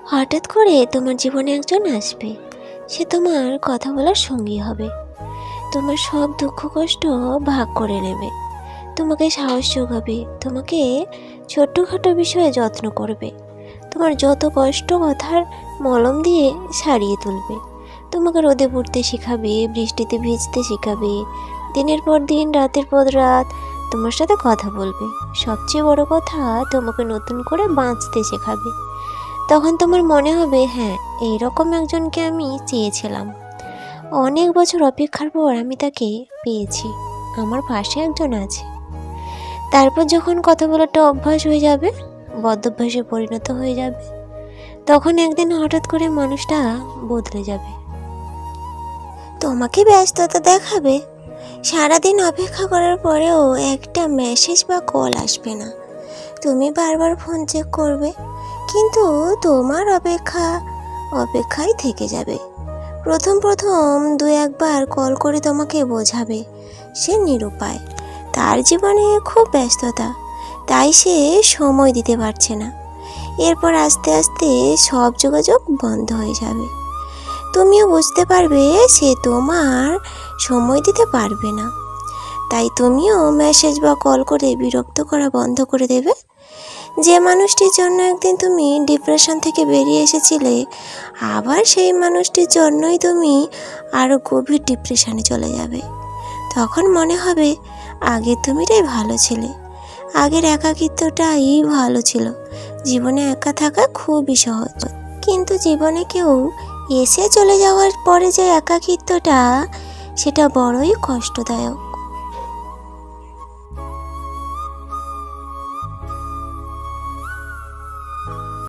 হঠাৎ করে তোমার জীবনে একজন আসবে। সে তোমার কথা বলার সঙ্গী হবে, তোমার সব দুঃখ কষ্ট ভাগ করে নেবে, তোমাকে সাহস যোগাবে, তোমাকে ছোট্টখাটো বিষয়ে যত্ন করবে, তোমার যত কষ্ট কথার মলম দিয়ে সারিয়ে তুলবে, তোমাকে রোদে পড়তে শেখাবে, বৃষ্টিতে ভিজতে শেখাবে, দিনের পর দিন রাতের পর রাত তোমার সাথে কথা বলবে, সবচেয়ে বড় কথা তোমাকে নতুন করে বাঁচতে শেখাবে। তখন তোমার মনে হবে, হ্যাঁ, এইরকম একজনকে আমি চেয়েছিলাম। অনেক বছর অপেক্ষার পর আমি তাকে পেয়েছি, আমার পাশে একজন আছে। তারপর যখন কথা বলাটা অভ্যাস হয়ে যাবে, বদভ্যাসে পরিণত হয়ে যাবে, তখন একদিন হঠাৎ করে মানুষটা বদলে যাবে, তোমাকে ব্যস্ততা দেখাবে। সারাদিন অপেক্ষা করার পরেও একটা মেসেজ বা কল আসবে না। তুমি বারবার ফোন চেক করবে, কিন্তু তোমার অপেক্ষায় থেকে যাবে। প্রথম দু একবার কল করে তোমাকে বোঝাবে সে নিরুপায়, তার জীবনে খুব ব্যস্ততা, তাই সে সময় দিতে পারছে না। এরপর আস্তে আস্তে সব যোগাযোগ বন্ধ হয়ে যাবে। তুমিও বুঝতে পারবে সে তোমার সময় দিতে পারবে না, তাই তুমিও মেসেজ বা কল করে বিরক্ত করা বন্ধ করে দেবে। যে মানুষটির জন্য একদিন তুমি ডিপ্রেশন থেকে বেরিয়ে এসেছিলে, আবার সেই মানুষটির জন্যই তুমি আরও গভীর ডিপ্রেশনে চলে যাবে। তখন মনে হবে আগে তুমিটাই ভালো ছিলে, আগের একাকিত্বটাই ভালো ছিল। জীবনে একা থাকা খুবই সহজ, কিন্তু জীবনে কেউ এসে চলে যাওয়ার পরে যে একাকিত্বটা, সেটা বড়ই কষ্টদায়ক।